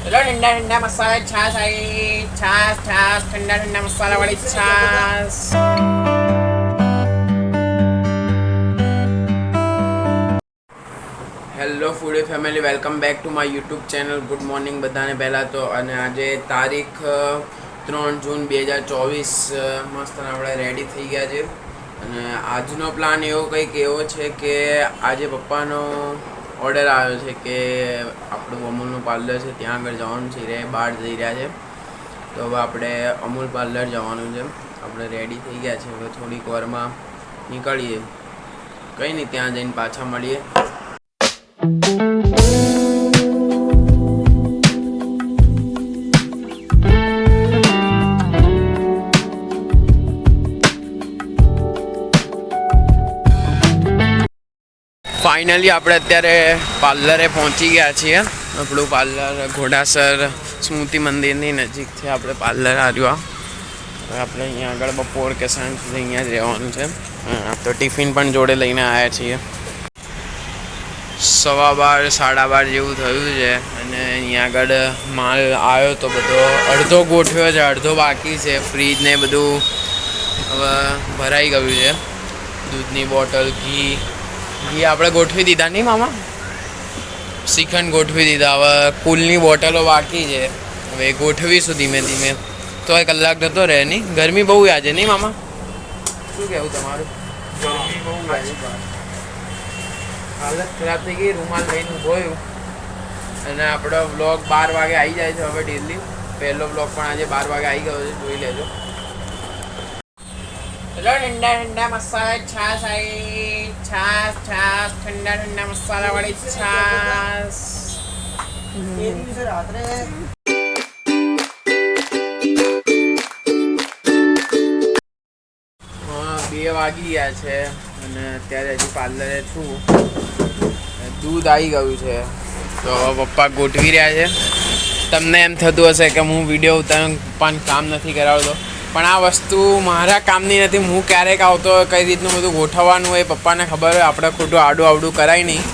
चलो ठंडा ठंडा मसाला छाछ आई छाछ छाछ ठंडा ठंडा मसाला वाली छाछ। Hello foodie family, welcome back to my YouTube channel. Good morning બધાને પહેલાં તો. અને આજે તારીખ 3 જૂન 2024, મસ્ત આપણે રેડી થઈ ગયા છે. અને આજનો પ્લાન એવો કંઈક એવો છે કે આજે પપ્પાનો ઓર્ડર આવ્યો છે કે આપણું અમૂલનું પાર્લર છે ત્યાં આગળ જવાનું છે. રે બહાર જઈ રહ્યા છે તો હવે આપણે અમૂલ પાર્લર જવાનું છે. આપણે રેડી થઈ ગયા છે, હવે થોડીક વારમાં નીકળીએ. કંઈ નહીં, ત્યાં જઈને પાછા મળીએ. ફાઇનલી આપણે અત્યારે પાર્લરે પહોંચી ગયા છીએ. આપણું પાર્લર ઘોડાસર સ્મૃતિ મંદિરની નજીક છે. આપણે પાર્લર આવ્યું. હવે આપણે અહીંયા આગળ બપોર કે સાંજ સુધી અહીંયા જ રહેવાનું છે. તો ટિફિન પણ જોડે લઈને આવ્યા છીએ. 12:15 12:30 જેવું થયું છે અને અહીંયા આગળ માલ આવ્યો તો બધો અડધો ગોઠવ્યો છે, અડધો બાકી છે. ફ્રીજ ને બધું હવે ભરાઈ ગયું છે. દૂધની બોટલ, ઘી આપણે ગોઠવી દીધા નહીં મામા? શ્રીખંડ ગોઠવી દીધા. હવે કુલની બોટલો બાકી છે, હવે ગોઠવીશું ધીમે ધીમે. તો એક કલાક જતો રહે. નહીં, ગરમી બહુ આજે નહીં મામા? શું કહેવું તમારું? ગરમી બહુ આજે, હાલત ખરાબ થઈ ગઈ. રૂમાલ લઈને ઊભો અને આપણો બ્લોગ 12 વાગે આવી જાય છે હવે ડેલી. પહેલો બ્લોગ પણ આજે 12 વાગે આવી ગયો છે, જોઈ લેજો. चलो ठंडा ठंडा मसाला छाछ आई छाछ छाछ ठंडा ठंडा मसाला वाली छाछ। 2 વાગી ગયા છે અને અત્યારે હજી પાર્લરે છું. દૂધ આવી ગયું છે તો પપ્પા ગોઠવી રહ્યા છે. તમને એમ થતું હશે કે હું વિડીયો ઉતારું પણ કામ નથી કરાવતો, પણ આ વસ્તુ મારા કામની નથી. હું ક્યારેક આવતો હોય, કઈ રીતનું બધું ગોઠવવાનું હોય પપ્પાને ખબર હોય. આપણે ખોટું આવડું કરાય નહીં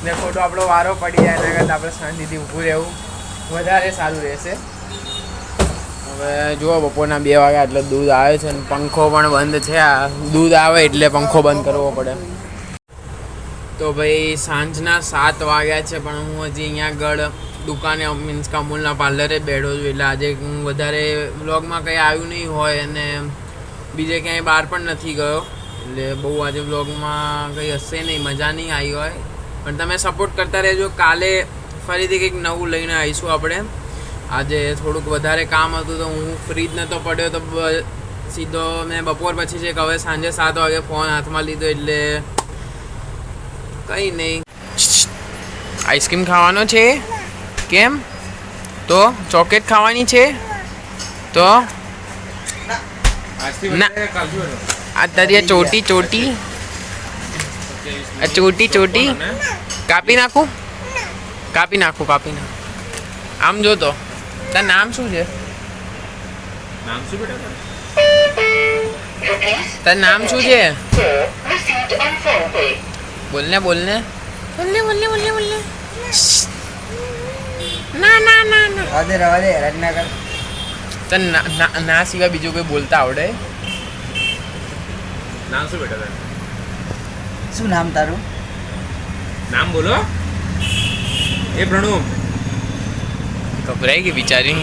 ને ખોટો આપણો વારો પડી જાય. એના કરતાં આપણે શાંતિથી ઊભું રહેવું વધારે સારું રહેશે. હવે જુઓ, બપોરના 2 વાગ્યા એટલે દૂધ આવે છે અને પંખો પણ બંધ છે. આ દૂધ આવે એટલે પંખો બંધ કરવો પડે. તો ભાઈ સાંજના 7 વાગ્યા છે પણ હું હજી અહીંયા આગળ દુકાને મીન્સ કે અમૂલના પાર્લરે બેઠો છું. એટલે આજે હું વધારે વ્લોગમાં કંઈ આવ્યું નહીં હોય અને બીજે ક્યાંય બહાર પણ નથી ગયો. એટલે બહુ આજે વ્લોગમાં કંઈ હશે નહીં, મજા નહીં આવી હોય. પણ તમે સપોર્ટ કરતા રહેજો. કાલે ફરીથી કંઈક નવું લઈને આવીશું આપણે. આજે થોડુંક વધારે કામ હતું તો હું ફ્રી જ નહોતો પડ્યો, તો સીધો મેં બપોર પછી છે કે હવે સાંજે 7 વાગે ફોન હાથમાં લીધો. એટલે કંઈ નહીં. આઈસ્ક્રીમ ખાવાનો છે? કેમ? તો ચોકલેટ ખાવાની છે? તો આ તારી ચોટી કાપી નાખું. આમ જો તો તાર નામ શું છે? તાર નામ શું છે? બોલને ના સિવાય બીજું કોઈ બોલતા આવડે? નામ શું બેટા તારું? શું નામ તારું? નામ બોલો. એ પ્રણવ. ગભરાઈ ગઈ બિચારી.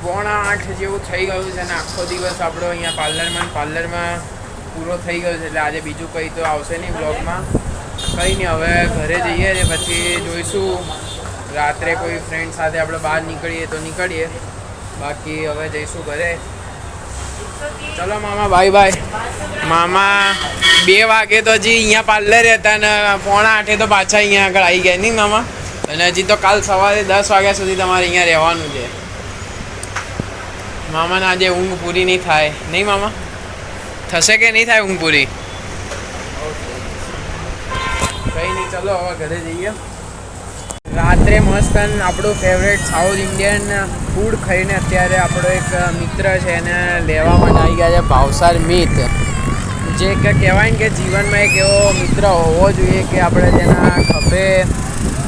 7:45 જેવું થઈ ગયું છે અને આખો દિવસ આપણો અહીંયા પાર્લરમાં પૂરો થઈ ગયો છે. એટલે આજે બીજું કંઈ તો આવશે નહીં બ્લોગમાં. કંઈ નહીં, હવે ઘરે જઈએ ને પછી જોઈશું. રાત્રે કોઈ ફ્રેન્ડ સાથે આપણે બહાર નીકળીએ તો નીકળીએ, બાકી હવે જઈશું ઘરે. ચલો મામા, બાય. મામા 2 વાગે તો હજી અહીંયા પાર્લરે હતા ને 7:45 તો પાછા અહીંયા આગળ આવી ગયા નહીં મામા? અને હજી તો કાલ સવારે 10 વાગ્યા સુધી તમારે અહીંયા રહેવાનું છે. મામાને આજે ઊંઘ પૂરી નહીં થાય નહીં મામા? થશે કે નહીં થાય ઊંઘ પૂરી? કંઈ નહીં, ચલો હવે ઘરે જઈએ. રાત્રે મસ્ત આપણું ફેવરેટ સાઉથ ઇન્ડિયન ફૂડ ખાઈને અત્યારે આપણો એક મિત્ર છે એને લેવા માટે આવી ગયા છે. ભાવસાર મિત, જે કે કહેવાય ને કે જીવનમાં એક એવો મિત્ર હોવો જોઈએ કે આપણે જેના ખભે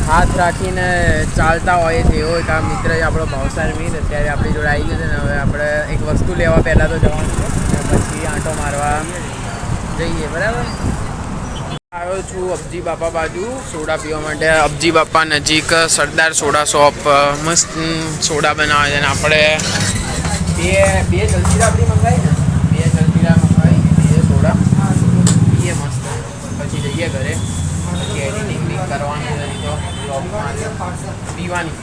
હાથ રાખીને ચાલતા હોય છે એવો એક આ મિત્ર છે આપણો ભાવસાર મિત્ર અત્યારે આપણી જોડે આવી ગયો છે ને હવે આપણે એક વસ્તુ લેવા પહેલાં તો જવાનું છે અને પછી આંટો મારવા જઈએ બરાબર. આવ્યો છું અબજી બાપા બાજુ સોડા પીવા માટે. અબજી બાપા નજીક સરદાર સોડા શોપ મસ્ત સોડા બનાવે છે અને આપણે બે જલજીરા આપણી મંગાવી ને બે જલજીરા મંગાવી બે સોડા પીએ મસ્ત પછી જઈએ ઘરે પછી એડિટિંગ બી કરવાની હતી તો બ્લોગમાં પીવાની